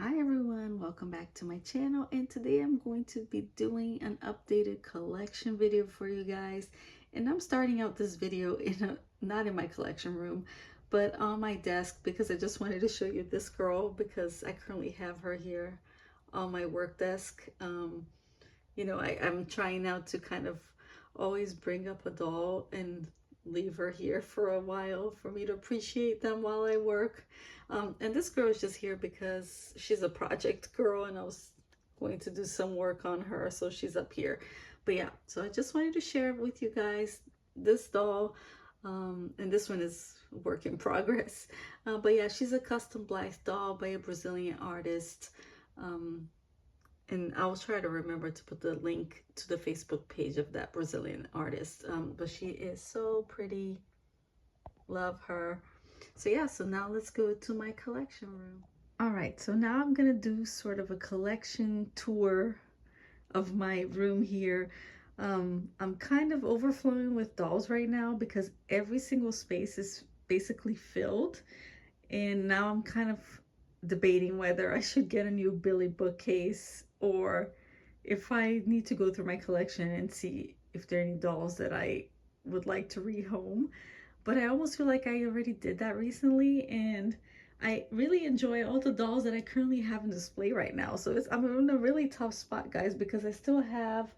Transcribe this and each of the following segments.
Hi everyone, welcome back to my channel, and today I'm going to be doing an updated collection video for you guys. And I'm starting out this video not in my collection room, but on my desk, because I just wanted to show you this girl because I currently have her here on my work desk. I'm trying now to kind of always bring up a doll and leave her here for a while for me to appreciate them while I work. And this girl is just here because she's a project girl and I was going to do some work on her, so she's up here. But yeah, so I just wanted to share with you guys this doll. And this one is work in progress. But yeah, she's a custom Blythe doll by a Brazilian artist. And I'll try to remember to put the link to the Facebook page of that Brazilian artist. But she is so pretty. Love her. So yeah, so now let's go to my collection room. All right, so now I'm gonna do sort of a collection tour of my room here. I'm kind of overflowing with dolls right now because every single space is basically filled. And now I'm kind of debating whether I should get a new Billy bookcase or if I need to go through my collection and see if there are any dolls that I would like to rehome. But I almost feel like I already did that recently, and I really enjoy all the dolls that I currently have in display right now. So I'm in a really tough spot, guys, because I still have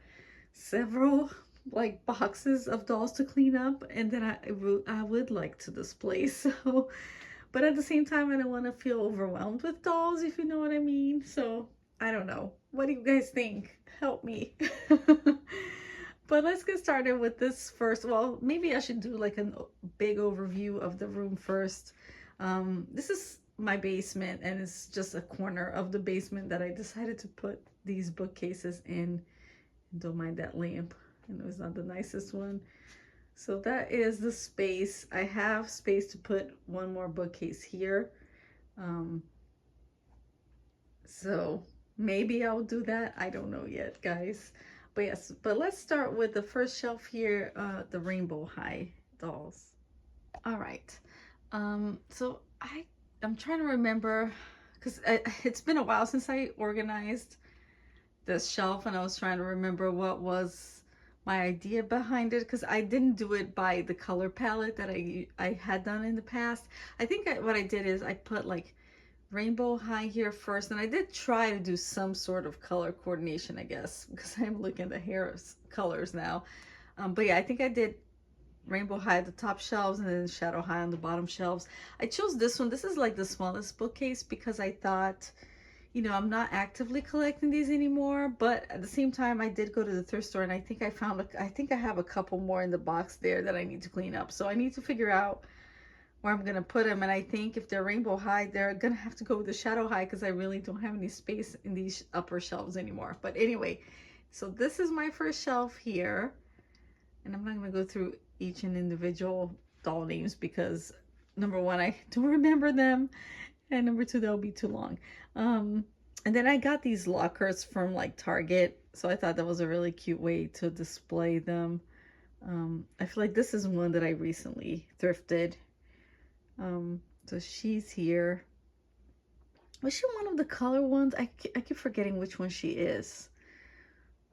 several like boxes of dolls to clean up and that I would like to display. So but at the same time, I don't want to feel overwhelmed with dolls, if you know what I mean. So I don't know. What do you guys think? Help me. But let's get started with this first. Well, maybe I should do like a big overview of the room first. This is my basement, and it's just a corner of the basement that I decided to put these bookcases in. Don't mind that lamp. I know it's not the nicest one. So that is the space. I have space to put one more bookcase here. So maybe I'll do that. I don't know yet, guys. But yes, but let's start with the first shelf here, the Rainbow High dolls. All right. So I'm trying to remember because it's been a while since I organized this shelf, and I was trying to remember what was my idea behind it because I didn't do it by the color palette that I had done in the past. I think what I did is I put like Rainbow High here first, and I did try to do some sort of color coordination, I guess, because I'm looking at the hair colors now. But yeah, I think I did Rainbow High at the top shelves and then Shadow High on the bottom shelves. I chose this one. This is like the smallest bookcase because I thought, I'm not actively collecting these anymore, but at the same time, I did go to the thrift store and I think I think I have a couple more in the box there that I need to clean up. So I need to figure out where I'm gonna put them. And I think if they're Rainbow High, they're gonna have to go with the Shadow High because I really don't have any space in these upper shelves anymore. But anyway, so this is my first shelf here. And I'm not gonna go through each and individual doll names because number one, I don't remember them. And number two, that'll be too long. And then I got these lockers from like Target. So I thought that was a really cute way to display them. I feel like this is one that I recently thrifted. So she's here. Was she one of the color ones? I keep forgetting which one she is.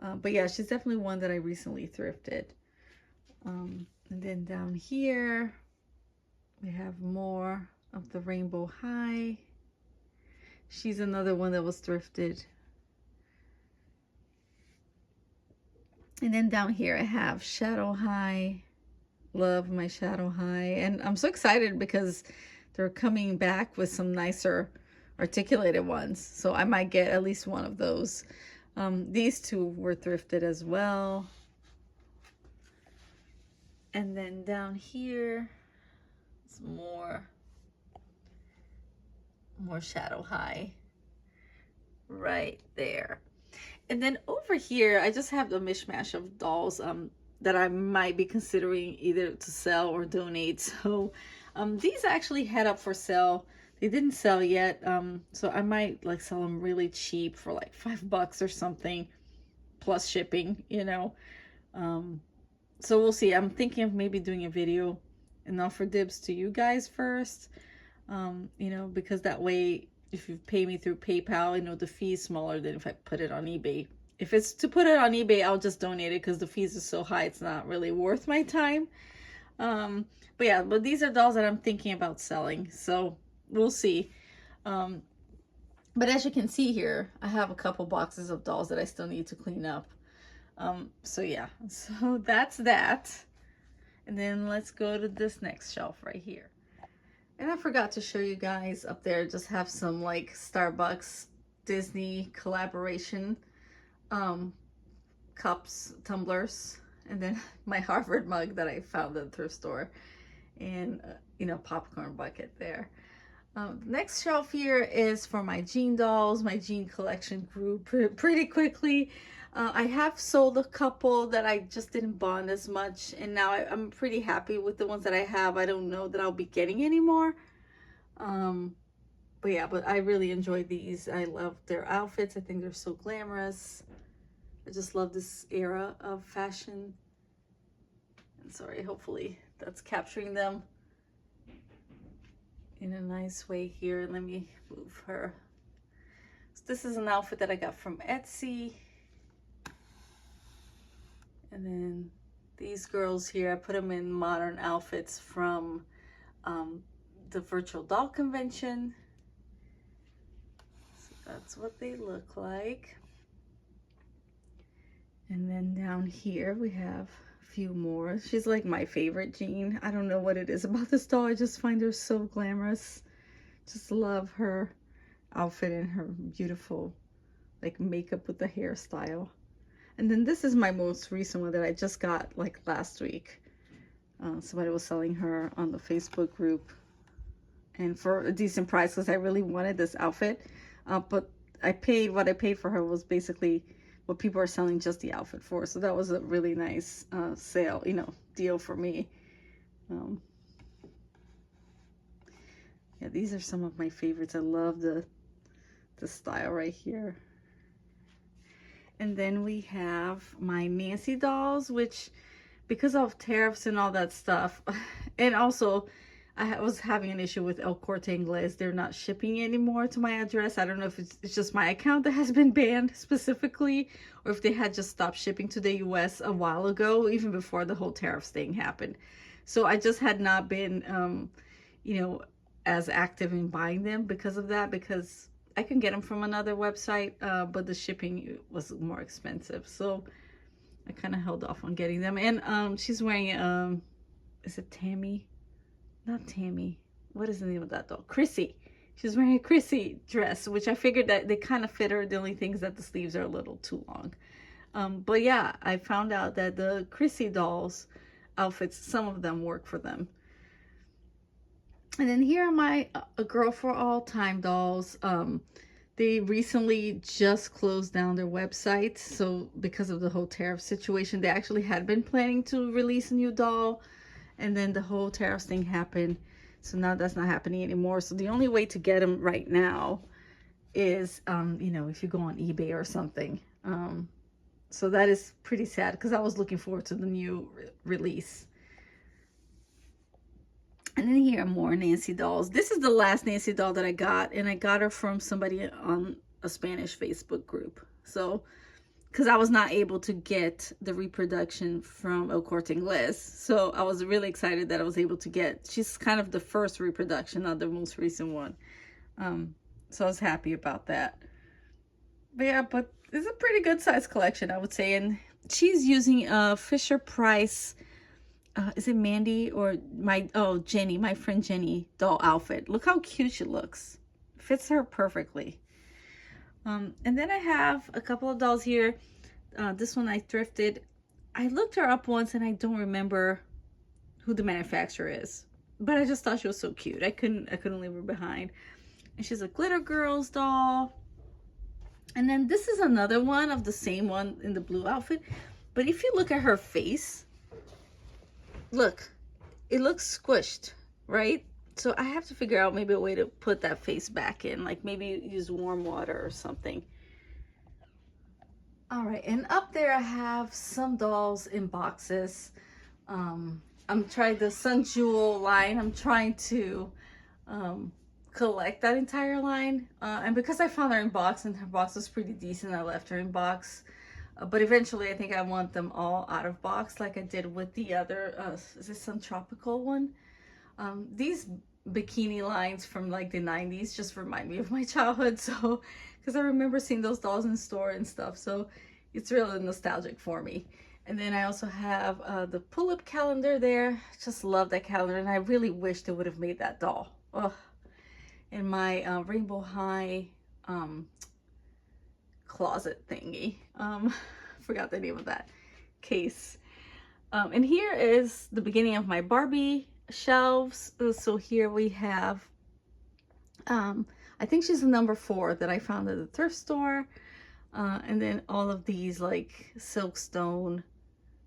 But yeah, she's definitely one that I recently thrifted. And then down here, we have more of the Rainbow High. She's another one that was thrifted. And then down here I have Shadow High. Love my Shadow High. And I'm so excited because they're coming back with some nicer articulated ones. So I might get at least one of those. These two were thrifted as well. And then down here, it's more Shadow High right there. And then over here, I just have the mishmash of dolls that I might be considering either to sell or donate. So these actually had up for sale. They didn't sell yet, so I might like sell them really cheap for like $5 or something, plus shipping, So we'll see. I'm thinking of maybe doing a video and offer dibs to you guys first, because that way if you pay me through PayPal, I know the fee is smaller than if I put it on eBay. If it's to put it on eBay, I'll just donate it because the fees are so high, it's not really worth my time. Um, but yeah, but these are dolls that I'm thinking about selling, so we'll see. But as you can see here, I have a couple boxes of dolls that I still need to clean up. So yeah, so that's that. And then let's go to this next shelf right here. And I forgot to show you guys up there, just have some like Starbucks Disney collaboration cups, tumblers, and then my Harvard mug that I found at the thrift store, and you know, popcorn bucket there. Next shelf here is for my jean dolls. My jean collection grew pretty quickly. I have sold a couple that I just didn't bond as much, and now I'm pretty happy with the ones that I have. I don't know that I'll be getting any more. But yeah, but I really enjoy these. I love their outfits. I think they're so glamorous. I just love this era of fashion. And sorry, hopefully that's capturing them in a nice way here. Let me move her. So this is an outfit that I got from Etsy. And then these girls here, I put them in modern outfits from the virtual doll convention. So that's what they look like. And then down here we have a few more. She's like my favorite jean. I don't know what it is about this doll. I just find her so glamorous. Just love her outfit and her beautiful like makeup with the hairstyle. And then this is my most recent one that I just got like last week. Somebody was selling her on the Facebook group, and for a decent price because I really wanted this outfit. But I paid, what I paid for her was basically what people are selling just the outfit for. So that was a really nice sale, you know, deal for me. Yeah, these are some of my favorites. I love the style right here. And then we have my Nancy dolls, which because of tariffs and all that stuff, and also I was having an issue with El Corte Inglés. They're not shipping anymore to my address. I don't know if it's just my account that has been banned specifically, or if they had just stopped shipping to the US a while ago, even before the whole tariffs thing happened. So I just had not been, you know, as active in buying them because of that, because I can get them from another website, but the shipping was more expensive. So I kind of held off on getting them. And she's wearing, is it Tammy? Not Tammy. What is the name of that doll? Chrissy. She's wearing a Chrissy dress, which I figured that they kind of fit her. The only thing is that the sleeves are a little too long. But yeah, I found out that the Chrissy dolls outfits, some of them work for them. And then here are my A Girl for All Time dolls. They recently just closed down their website. So because of the whole tariff situation, they actually had been planning to release a new doll. And then the whole tariffs thing happened. So now that's not happening anymore. So the only way to get them right now is, you know, if you go on eBay or something. So that is pretty sad because I was looking forward to the new release. And then here are more Nancy dolls. This is the last Nancy doll that I got, and I got her from somebody on a Spanish Facebook group. So, because I was not able to get the reproduction from El Corte Inglés. So I was really excited that I was able to get, she's kind of the first reproduction, not the most recent one. So I was happy about that. But yeah, but it's a pretty good size collection, I would say. And she's using a Fisher Price, is it Mandy or Jenny, my friend Jenny doll outfit. Look how cute she looks. Fits her perfectly. And then I have a couple of dolls here. This one I thrifted. I looked her up once and I don't remember who the manufacturer is, but I just thought she was so cute. I couldn't leave her behind. And she's a Glitter Girls doll. And then this is another one of the same one in the blue outfit. But if you look at her face, look, it looks squished, right? So I have to figure out maybe a way to put that face back in, like maybe use warm water or something. All right, and up there I have some dolls in boxes. I'm trying the Sun Jewel line. I'm trying to collect that entire line. And because I found her in box and her box was pretty decent, I left her in box. But eventually I think I want them all out of box like I did with the other, is this some tropical one? These bikini lines from like the 90s just remind me of my childhood. So, because I remember seeing those dolls in store and stuff. So it's really nostalgic for me. And then I also have the Pullip calendar there. Just love that calendar. And I really wish they would have made that doll. Ugh. In my Rainbow High closet thingy. Forgot the name of that case. And here is the beginning of my Barbie shelves. So here we have, I think she's the number 4 that I found at the thrift store. And then all of these like Silkstone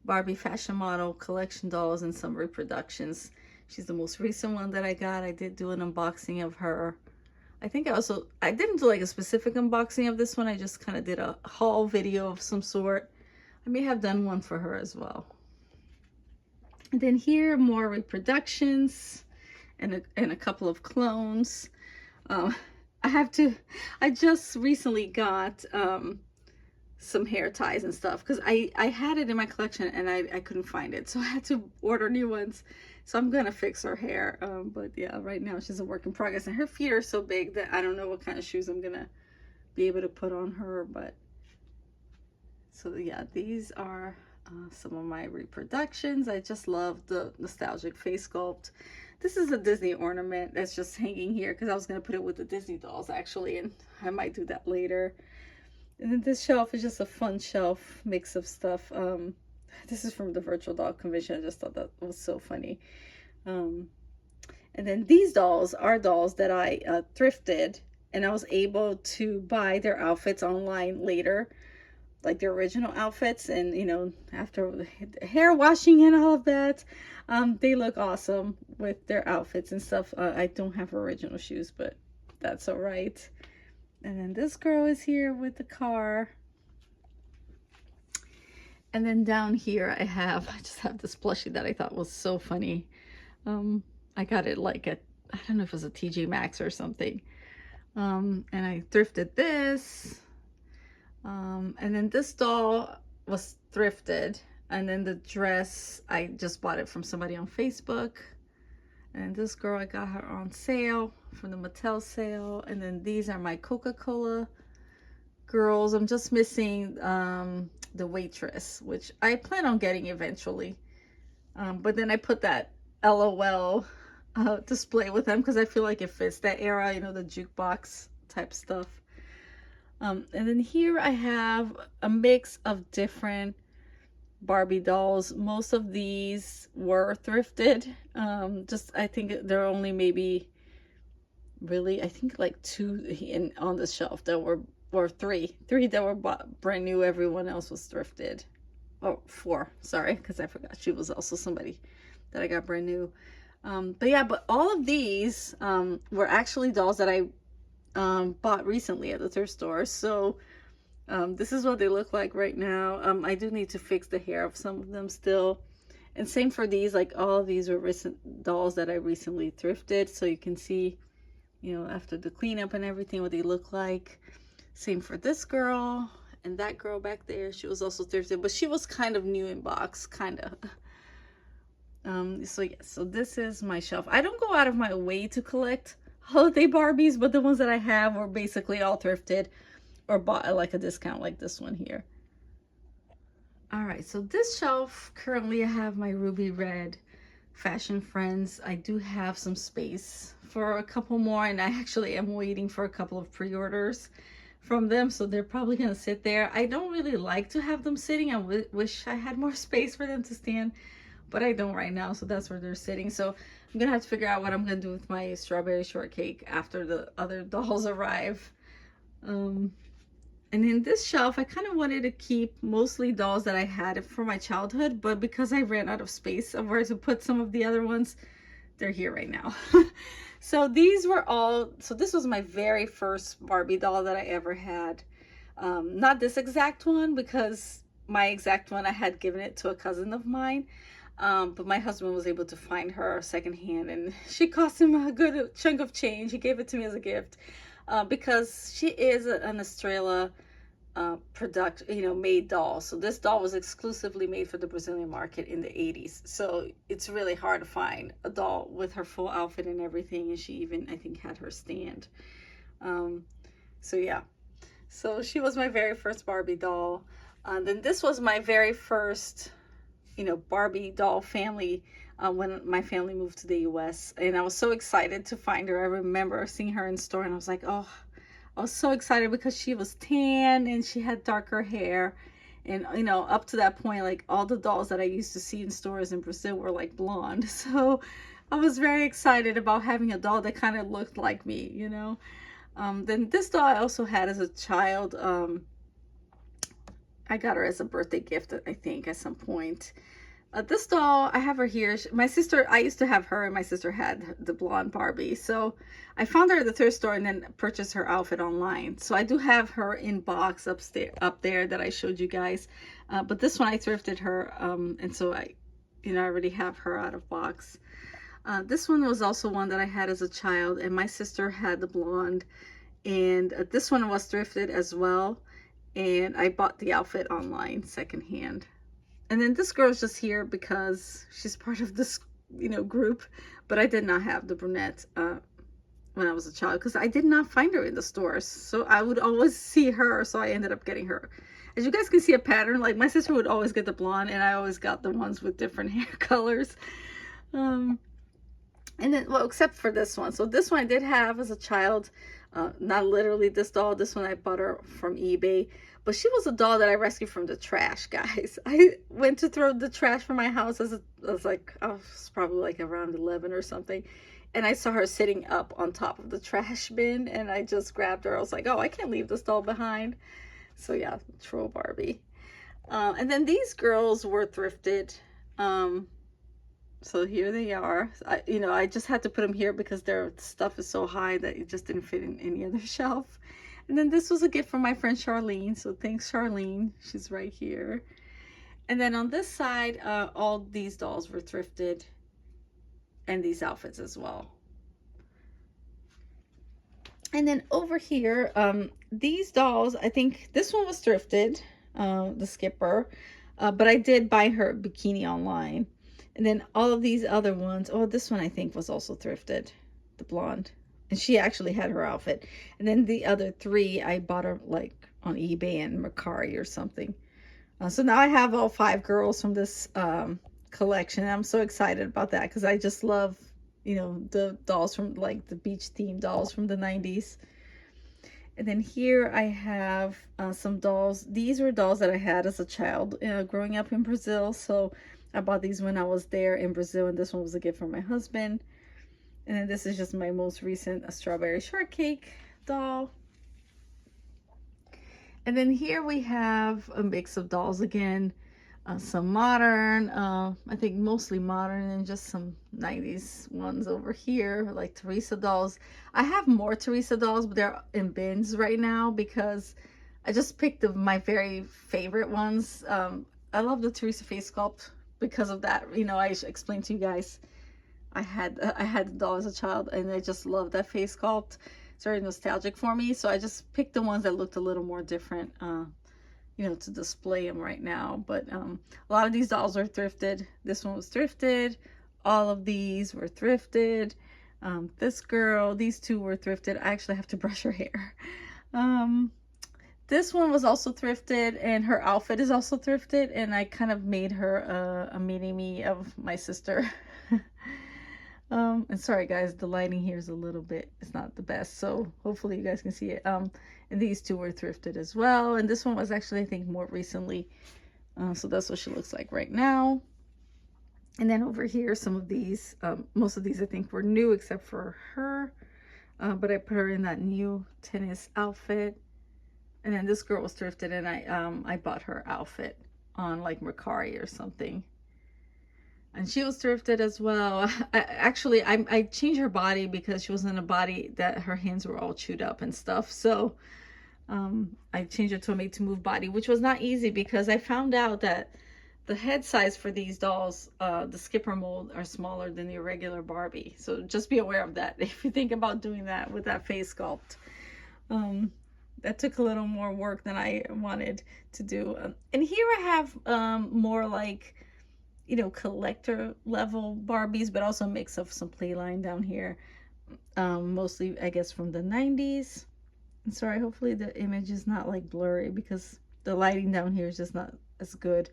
Barbie fashion model collection dolls and some reproductions. She's the most recent one that I got. I did do an unboxing of her. I think I didn't do like a specific unboxing of this one. I just kind of did a haul video of some sort. I may have done one for her as well. And then here, more reproductions and a couple of clones. I just recently got some hair ties and stuff because I had it in my collection and I couldn't find it. So I had to order new ones. So I'm gonna fix her hair. But yeah, right now she's a work in progress and her feet are so big that I don't know what kind of shoes I'm gonna be able to put on her. But so yeah, these are some of my reproductions. I just love the nostalgic face sculpt. This is a Disney ornament that's just hanging here because I was going to put it with the Disney dolls actually, and I might do that later. And then this shelf is just a fun shelf mix of stuff. This is from the virtual doll convention. I just thought that was so funny. And then these dolls are dolls that I thrifted, and I was able to buy their outfits online later, like their original outfits. And you know, after the hair washing and all of that, they look awesome with their outfits and stuff. I don't have original shoes, but that's all right. And then this girl is here with the car. And then down here I just have this plushie that I thought was so funny. I got it like at, I don't know if it was a TJ Maxx or something. And I thrifted this. And then this doll was thrifted. And then the dress, I just bought it from somebody on Facebook. And this girl, I got her on sale from the Mattel sale. And then these are my Coca-Cola girls. I'm just missing the waitress, which I plan on getting eventually. But then I put that LOL display with them because I feel like it fits that era, you know, the jukebox type stuff. And then here I have a mix of different Barbie dolls. Most of these were thrifted. I think there are only maybe really, I think like 2 on the shelf that were, or three that were bought brand new. Everyone else was thrifted. Oh, 4, sorry, because I forgot she was also somebody that I got brand new. But yeah, but all of these were actually dolls that I bought recently at the thrift store. So this is what they look like right now. I do need to fix the hair of some of them still. And same for these, like all of these were recent dolls that I recently thrifted. So you can see, you know, after the cleanup and everything, what they look like. Same for this girl and that girl back there. She was also thrifted, but she was kind of new in box, kind of. So yeah, so this is my shelf. I don't go out of my way to collect holiday Barbies, but the ones that I have were basically all thrifted or bought at like a discount, like this one here. All right, so this shelf, currently I have my ruby red fashion friends. I do have some space for a couple more, and I actually am waiting for a couple of pre-orders from them, so they're probably gonna sit there. I don't really like to have them sitting. I wish I had more space for them to stand, but I don't right now, so that's where they're sitting. So I'm gonna have to figure out what I'm gonna do with my strawberry shortcake after the other dolls arrive. And in this shelf, I kind of wanted to keep mostly dolls that I had from my childhood, but because I ran out of space of where to put some of the other ones, they're here right now. So these were all, so this was my very first Barbie doll that I ever had. Not this exact one, because my exact one, I had given it to a cousin of mine. But my husband was able to find her secondhand, and she cost him a good chunk of change. He gave it to me as a gift, because she is an Australia made doll. So this doll was exclusively made for the Brazilian market in the 80s. So it's really hard to find a doll with her full outfit and everything. And she even, I think, had her stand. So yeah, so she was my very first Barbie doll. Then this was my very first, Barbie doll family, when my family moved to the US, and I was so excited to find her. I remember seeing her in store, and I was like, oh, I was so excited because she was tan and she had darker hair. And, up to that point, like, all the dolls that I used to see in stores in Brazil were like blonde. So I was very excited about having a doll that kind of looked like me, Then this doll I also had as a child. I got her as a birthday gift, I think, at some point. This doll, I have her here. My sister, I used to have her, and my sister had the blonde Barbie. So I found her at the thrift store and then purchased her outfit online. So I do have her in box up there that I showed you guys. But this one I thrifted her, and so I already have her out of box. This one was also one that I had as a child, and my sister had the blonde. And this one was thrifted as well. And I bought the outfit online secondhand. And then this girl's just here because she's part of this, group. But I did not have the brunette when I was a child because I did not find her in the stores. So I would always see her. So I ended up getting her. As you guys can see a pattern, like my sister would always get the blonde, and I always got the ones with different hair colors. And then, well, except for this one. So this one I did have as a child. Not literally this doll. This one I bought her from eBay. But she was a doll that I rescued from the trash, guys. I went to throw the trash from my house I was probably like around 11 or something. And I saw her sitting up on top of the trash bin, and I just grabbed her. I was like, oh, I can't leave this doll behind. So yeah, troll Barbie. And then these girls were thrifted. So here they are. I just had to put them here because their stuff is so high that it just didn't fit in any other shelf. And then this was a gift from my friend Charlene. So thanks, Charlene. She's right here. And then on this side, all these dolls were thrifted, and these outfits as well. And then over here, these dolls, I think this one was thrifted, the Skipper. But I did buy her bikini online. And then all of these other ones, oh, this one I think was also thrifted, the blonde. And she actually had her outfit. And then the other three, I bought her like on eBay and Mercari or something. So now I have all 5 girls from this collection. And I'm so excited about that because I just love, the dolls from like the beach themed dolls from the 90s. And then here I have some dolls. These were dolls that I had as a child growing up in Brazil. So I bought these when I was there in Brazil, and this one was a gift from my husband. And then this is just my most recent strawberry shortcake doll. And then here we have a mix of dolls again. Some modern, I think mostly modern, and just some 90s ones over here, like Teresa dolls. I have more Teresa dolls, but they're in bins right now because I just picked my very favorite ones. I love the Teresa face sculpt because of that. I explained to you guys, I had the doll as a child, and I just love that face sculpt. It's very nostalgic for me, so I just picked the ones that looked a little more different, to display them right now. But a lot of these dolls are thrifted. This one was thrifted. All of these were thrifted. This girl, these 2 were thrifted. I actually have to brush her hair. This one was also thrifted, and her outfit is also thrifted, and I kind of made her a mini-me of my sister. And sorry guys, the lighting here is a little bit, it's not the best, so hopefully you guys can see it. And these 2 were thrifted as well, and this one was actually, I think, more recently. So that's what she looks like right now. And then over here, some of these, most of these I think were new except for her, but I put her in that new tennis outfit. And then this girl was thrifted, and I bought her outfit on like Mercari or something. And she was thrifted as well. I changed her body because she was in a body that her hands were all chewed up and stuff. So I changed her to a made to move body, which was not easy because I found out that the head size for these dolls, the skipper mold, are smaller than the regular Barbie. So just be aware of that if you think about doing that with that face sculpt. Um, that took a little more work than I wanted to do. And here I have more like, you know, collector level Barbies, but also a mix of some playline down here. Mostly, I guess, from the 90s. Sorry, hopefully the image is not like blurry because the lighting down here is just not as good.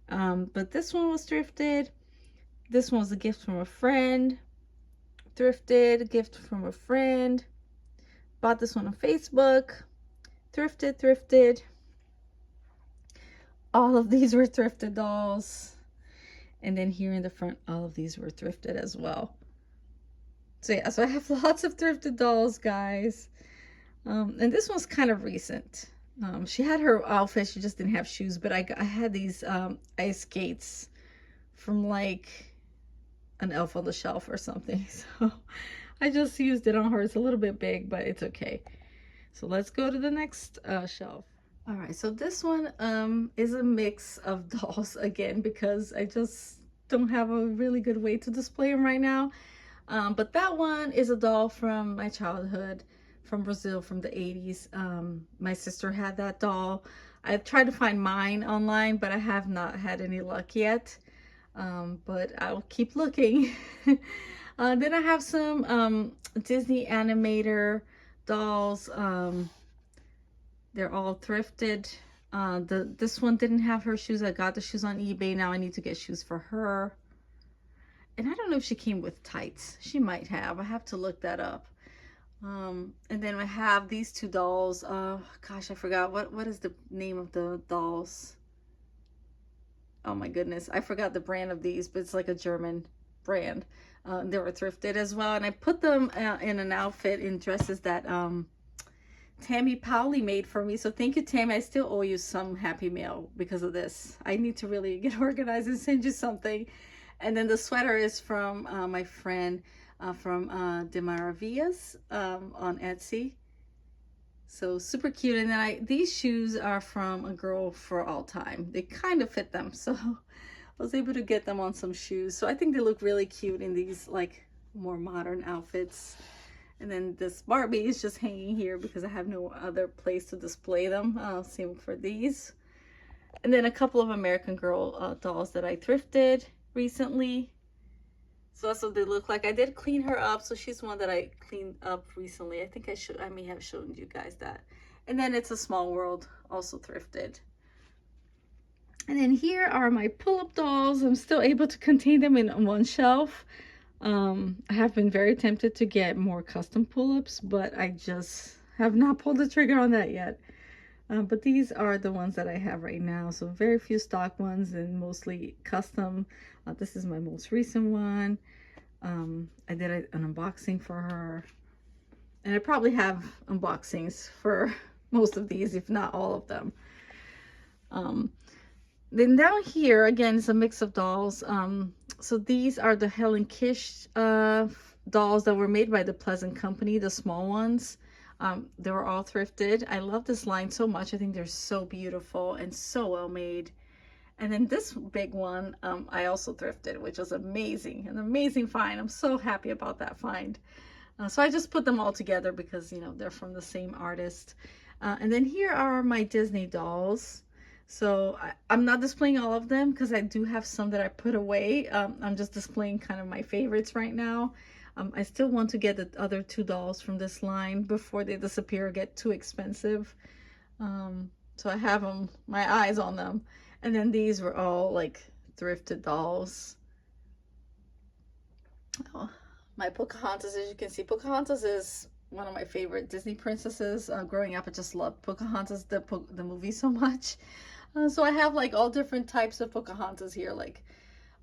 But this one was thrifted. This one was a gift from a friend. Thrifted, gift from a friend. Bought this one on Facebook. Thrifted, thrifted. All of these were thrifted dolls. And then here in the front, all of these were thrifted as well. So yeah, so I have lots of thrifted dolls, guys. And this one's kind of recent. She had her outfit, she just didn't have shoes, but I had these ice skates from like an Elf on the Shelf or something. So I just used it on her. It's a little bit big, but it's okay. So let's go to the next shelf. All right, so this one is a mix of dolls again, because I just don't have a really good way to display them right now. But that one is a doll from my childhood, from Brazil, from the 80s. My sister had that doll. I've tried to find mine online, but I have not had any luck yet. But I'll keep looking. Then I have some Disney animator dolls. They're all thrifted. This one didn't have her shoes. I got the shoes on eBay. Now I need to get shoes for her. And I don't know if she came with tights. She might have. I have to look that up. And then I have these two dolls. Gosh, I forgot. What is the name of the dolls? Oh my goodness. I forgot the brand of these, but it's like a German brand. They were thrifted as well. And I put them in an outfit in dresses that Tammy Powley made for me. So thank you, Tammy. I still owe you some Happy Mail because of this. I need to really get organized and send you something. And then the sweater is from my friend from De Maravillas on Etsy. So super cute. And then these shoes are from A Girl for All Time. They kind of fit them. So I was able to get them on some shoes. So I think they look really cute in these like more modern outfits. And then this Barbie is just hanging here because I have no other place to display them. Same for these. And then a couple of American Girl dolls that I thrifted recently. So that's what they look like. I did clean her up. So she's one that I cleaned up recently. I think I may have shown you guys that. And then it's a Small World, also thrifted. And then here are my pull-up dolls. I'm still able to contain them in one shelf. I have been very tempted to get more custom pull-ups, but I just have not pulled the trigger on that yet. But these are the ones that I have right now. So very few stock ones and mostly custom. This is my most recent one. I did an unboxing for her. And I probably have unboxings for most of these, if not all of them. Then down here, again, it's a mix of dolls. So these are the Helen Kish dolls that were made by the Pleasant Company, the small ones. They were all thrifted. I love this line so much. I think they're so beautiful and so well made. And then this big one, I also thrifted, which was amazing, an amazing find. I'm so happy about that find. So I just put them all together because, you know, they're from the same artist. And then here are my Disney dolls. So I'm not displaying all of them because I do have some that I put away. I'm just displaying kind of my favorites right now. I still want to get the other two dolls from this line before they disappear or get too expensive. So I have them, my eyes on them. And then these were all like thrifted dolls. Oh, my Pocahontas, as you can see, Pocahontas is one of my favorite Disney princesses. Growing up, I just loved Pocahontas, the movie, so much. So I have like all different types of Pocahontas here, like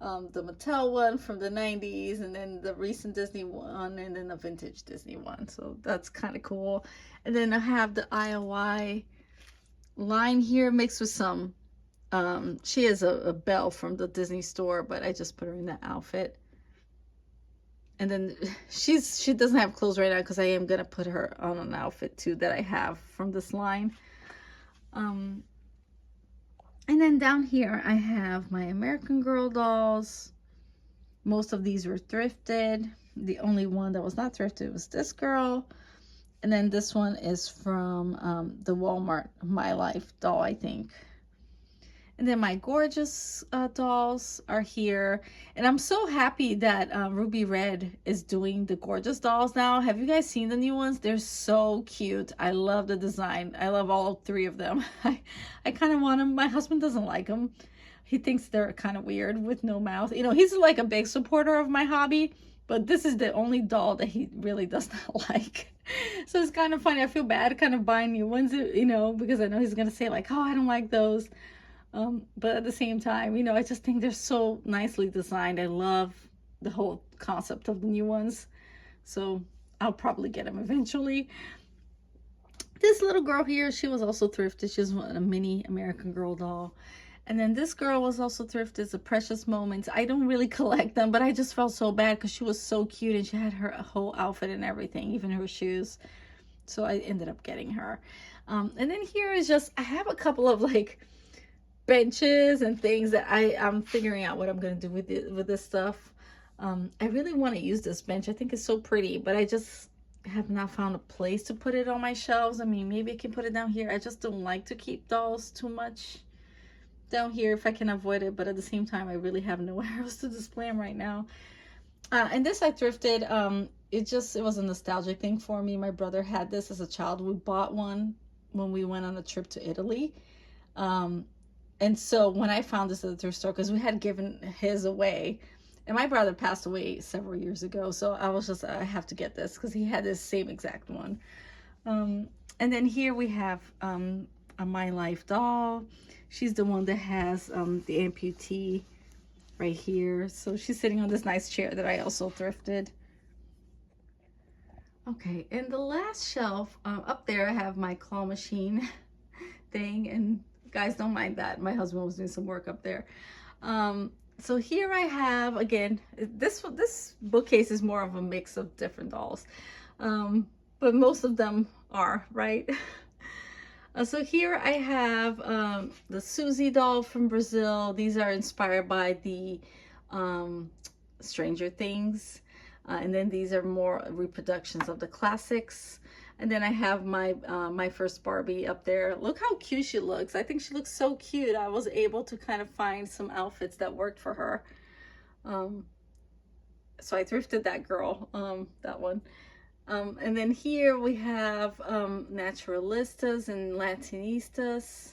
the Mattel one from the 90s, and then the recent Disney one, and then the vintage Disney one. So that's kind of cool. And then I have the IOI line here mixed with some, she is a Belle from the Disney store, but I just put her in that outfit. And then she doesn't have clothes right now because I am going to put her on an outfit too that I have from this line. And then down here, I have my American Girl dolls. Most of these were thrifted. The only one that was not thrifted was this girl. And then this one is from the Walmart My Life doll, I think. And then my gorgeous dolls are here. And I'm so happy that Ruby Red is doing the gorgeous dolls now. Have you guys seen the new ones? They're so cute. I love the design. I love all three of them. I kind of want them. My husband doesn't like them. He thinks they're kind of weird with no mouth. You know, he's like a big supporter of my hobby, but this is the only doll that he really does not like. So it's kind of funny. I feel bad kind of buying new ones, you know, because I know he's going to say like, oh, I don't like those. But at the same time, you know, I just think they're so nicely designed. I love the whole concept of the new ones. So I'll probably get them eventually. This little girl here, she was also thrifted. She was a mini American Girl doll. And then this girl was also thrifted. It's a Precious Moments. I don't really collect them, but I just felt so bad because she was so cute and she had her whole outfit and everything, even her shoes. So I ended up getting her. And then here is just, I have a couple of like benches and things that I'm figuring out what I'm going to do with this stuff. I really want to use this bench. I think it's so pretty, but I just have not found a place to put it on my shelves. I mean, maybe I can put it down here. I just don't like to keep dolls too much down here if I can avoid it, but at the same time, I really have nowhere else to display them right now. And this I thrifted. It was a nostalgic thing for me. My brother had this as a child. We bought one when we went on a trip to Italy. And so when I found this at the thrift store, because we had given his away, and my brother passed away several years ago, so I was just, I have to get this because he had this same exact one. And then here we have a My Life doll. She's the one that has the amputee right here. So she's sitting on this nice chair that I also thrifted. Okay, and the last shelf, up there I have my claw machine thing, and guys, don't mind that. My husband was doing some work up there. So here I have, again, this bookcase is more of a mix of different dolls. But most of them are, right? So here I have the Susie doll from Brazil. These are inspired by the Stranger Things. And then these are more reproductions of the classics. And then I have my my first Barbie up there. Look how cute she looks. I think she looks so cute. I was able to kind of find some outfits that worked for her. So I thrifted that girl, that one. And then here we have Naturalistas and Latinistas.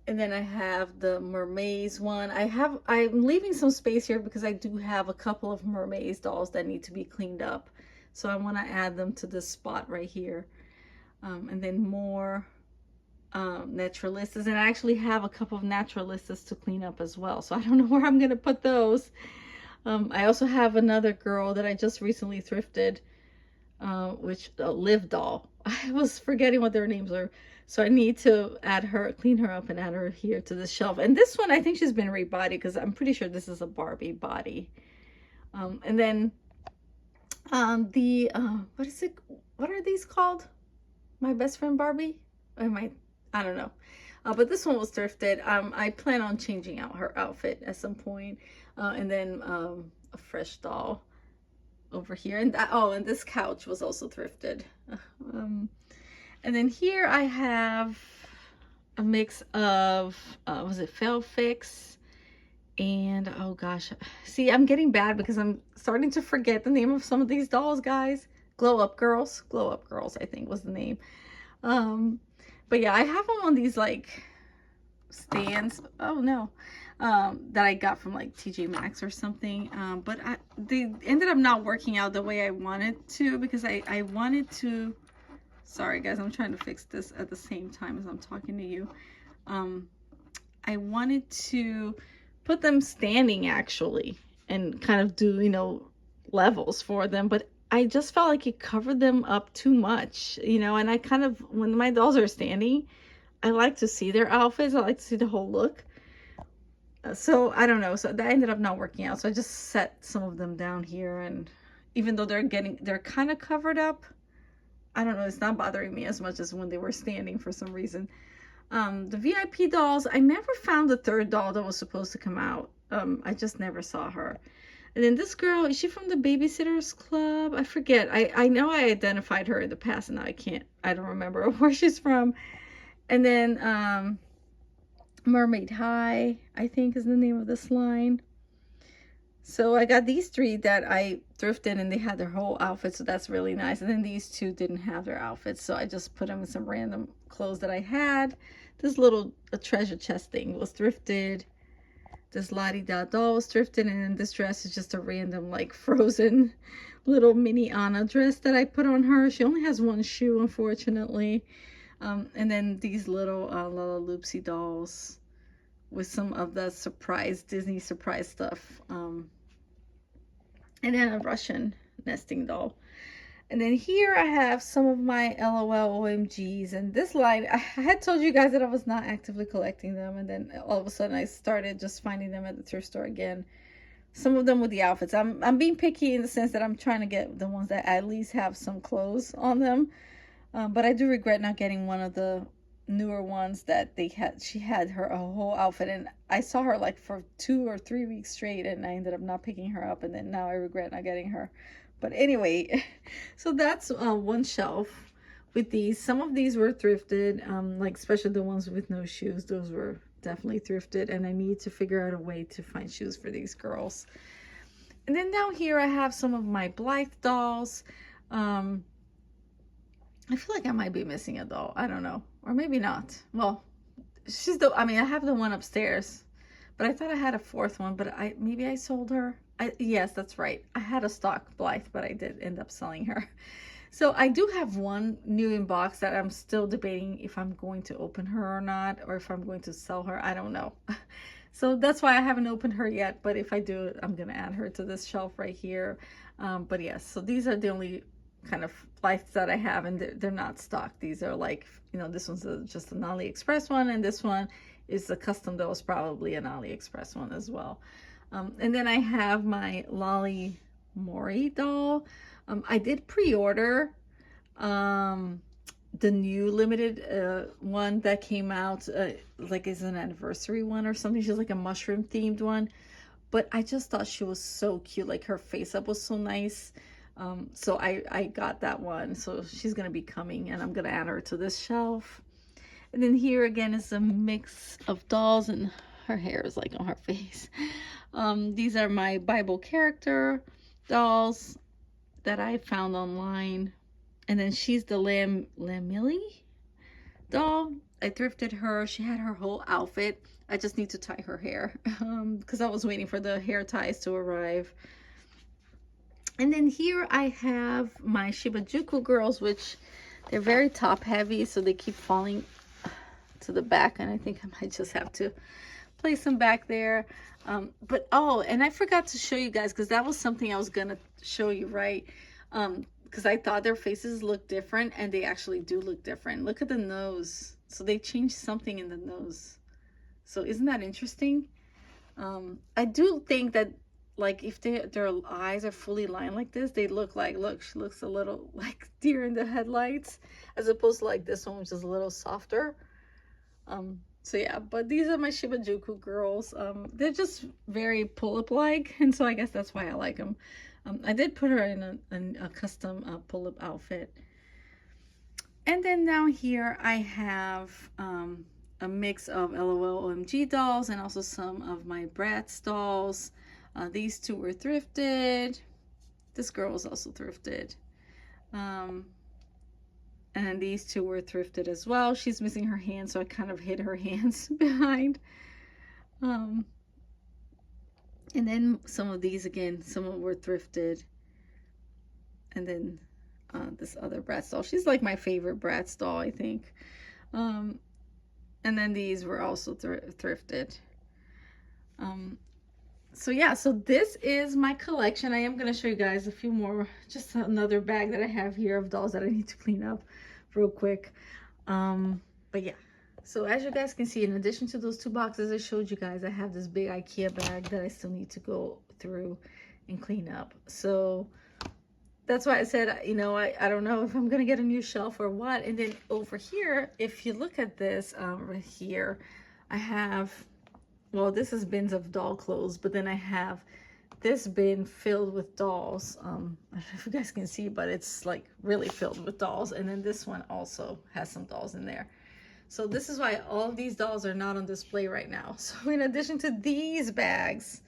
And then I have the Mermaids one. I'm leaving some space here because I do have a couple of Mermaids dolls that need to be cleaned up. So I want to add them to this spot right here. And then more Naturalistas. And I actually have a couple of Naturalistas to clean up as well. So I don't know where I'm going to put those. I also have another girl that I just recently thrifted, which Liv doll. I was forgetting what their names are. So I need to add her, clean her up and add her here to the shelf. And this one, I think she's been rebodied because I'm pretty sure this is a Barbie body. And then what is it? What are these called? My Best Friend Barbie? I don't know. But this one was thrifted. I plan on changing out her outfit at some point. And then a fresh doll over here. And and this couch was also thrifted. And then here I have a mix of, was it Fail Fix? And oh gosh, see, I'm getting bad because I'm starting to forget the name of some of these dolls, guys. Glow Up Girls, I think was the name. But yeah, I have them on these like stands. Oh no, that I got from like TJ Maxx or something. But they ended up not working out the way I wanted to because I wanted to. Sorry guys, I'm trying to fix this at the same time as I'm talking to you. I wanted to put them standing actually and kind of do, you know, levels for them, but I just felt like it covered them up too much, you know, and I kind of, when my dolls are standing, I like to see their outfits. I like to see the whole look. So I don't know. So that ended up not working out. So I just set some of them down here, and even though they're kind of covered up, I don't know, it's not bothering me as much as when they were standing for some reason. The VIP dolls, I never found the third doll that was supposed to come out. I just never saw her. And then this girl, is she from the Babysitters Club? I forget. I know I identified her in the past, and now I don't remember where she's from. And then Mermaid High, I think is the name of this line. So I got these three that I thrifted, and they had their whole outfit, so that's really nice. And then these two didn't have their outfits, so I just put them in some random clothes that I had. This little treasure chest thing was thrifted. This La-Di-Da doll was thrifted, and then this dress is just a random, like, Frozen little mini Anna dress that I put on her. She only has one shoe, unfortunately. And then these little Lala Loopsy dolls with some of the Disney surprise stuff. And then a Russian nesting doll. And then here I have some of my LOL OMGs. And this line, I had told you guys that I was not actively collecting them. And then all of a sudden I started just finding them at the thrift store again. Some of them with the outfits. I'm being picky in the sense that I'm trying to get the ones that at least have some clothes on them. But I do regret not getting one of the newer ones that she had a whole outfit, and I saw her like for 2 or 3 weeks straight, and I ended up not picking her up, and then now I regret not getting her. But anyway, so that's one shelf with these. Some of these were thrifted, like especially the ones with no shoes. Those were definitely thrifted, and I need to figure out a way to find shoes for these girls. And then down here I have some of my Blythe dolls. I feel like I might be missing a doll. I don't know. Or maybe not. Well, I have the one upstairs. But I thought I had a fourth one. But maybe I sold her. Yes, that's right. I had a stock Blythe, but I did end up selling her. So I do have one new in box that I'm still debating if I'm going to open her or not. Or if I'm going to sell her. I don't know. So that's why I haven't opened her yet. But if I do, I'm going to add her to this shelf right here. But yes, so these are the only kind of Blythes that I have, and they're not stock. These are like, this one's just an AliExpress one, and this one is a custom that was probably an AliExpress one as well. And then I have my Lolly Mori doll. I did pre-order the new limited one that came out, like is an anniversary one or something. She's like a mushroom themed one, but I just thought she was so cute. Like her face up was so nice. So I got that one. So she's going to be coming, and I'm going to add her to this shelf. And then here again is a mix of dolls, and her hair is like on her face. These are my Bible character dolls that I found online. And then she's the Lamilly doll. I thrifted her. She had her whole outfit. I just need to tie her hair because I was waiting for the hair ties to arrive. And then here I have my Shibajuku girls, which they're very top heavy, so they keep falling to the back, and I think I might just have to place them back there. But oh, and I forgot to show you guys, because that was something I was gonna show you, right? Because I thought their faces looked different, and they actually do look different. Look at the nose. So they changed something in the nose. So isn't that interesting? I do think that, like, if their eyes are fully lined like this, they look like, look, she looks a little like deer in the headlights, as opposed to like this one, which is a little softer. So yeah, but these are my Shibajuku girls. They're just very pull-up like, and so I guess that's why I like them. I did put her in a custom pull-up outfit. And then down here I have a mix of LOL OMG dolls and also some of my Bratz dolls. These two were thrifted. This girl was also thrifted. And then these two were thrifted as well. She's missing her hand, so I kind of hid her hands behind. And then some of these, again, some of them were thrifted. And then this other Bratz doll. She's like my favorite Bratz doll, I think. And then these were also thrifted. So yeah, so this is my collection. I am going to show you guys a few more, just another bag that I have here of dolls that I need to clean up real quick. But yeah, so as you guys can see, in addition to those two boxes I showed you guys, I have this big IKEA bag that I still need to go through and clean up. So that's why I said, you know, I don't know if I'm gonna get a new shelf or what. And then over here, if you look at this right here, I have, well, this is bins of doll clothes, but then I have this bin filled with dolls. I don't know if you guys can see, but it's like really filled with dolls. And then this one also has some dolls in there. So this is why all of these dolls are not on display right now. So in addition to these bags,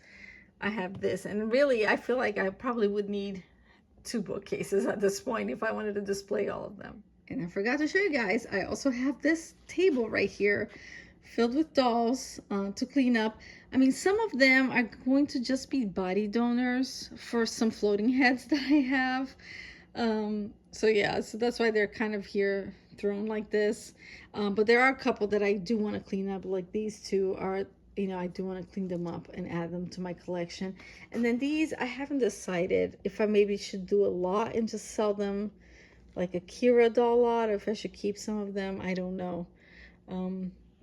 I have this. And really, I feel like I probably would need 2 bookcases at this point if I wanted to display all of them. And I forgot to show you guys, I also have this table right here filled with dolls to clean up. I mean, some of them are going to just be body donors for some floating heads that I have. So yeah, so that's why they're kind of here thrown like this. But there are a couple that I do want to clean up, like these two are, you know, I do want to clean them up and add them to my collection. And then these, I haven't decided if I maybe should do a lot and just sell them like a Kira doll lot, or if I should keep some of them. I don't know.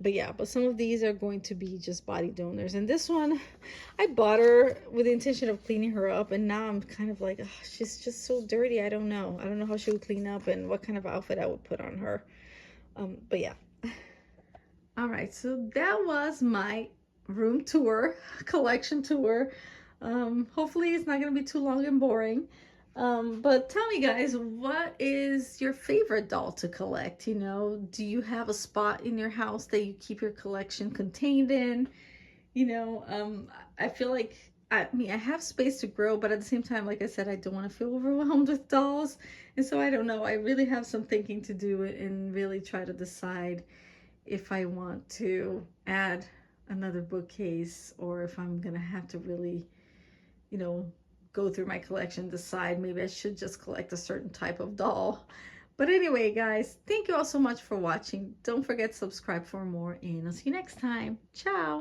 But yeah, but some of these are going to be just body donors. And this one, I bought her with the intention of cleaning her up, and now I'm kind of like, oh, she's just so dirty. I don't know how she would clean up and what kind of outfit I would put on her. But yeah. All right, so that was my room tour, collection tour. Hopefully it's not gonna be too long and boring. But tell me guys, what is your favorite doll to collect? You know, do you have a spot in your house that you keep your collection contained in? You know, I feel like, I mean, I have space to grow, but at the same time, like I said, I don't want to feel overwhelmed with dolls. And so I don't know, I really have some thinking to do and really try to decide if I want to add another bookcase, or if I'm gonna have to really, you know, go through my collection, decide maybe I should just collect a certain type of doll. But anyway, guys, thank you all so much for watching. Don't forget to subscribe for more, and I'll see you next time. Ciao.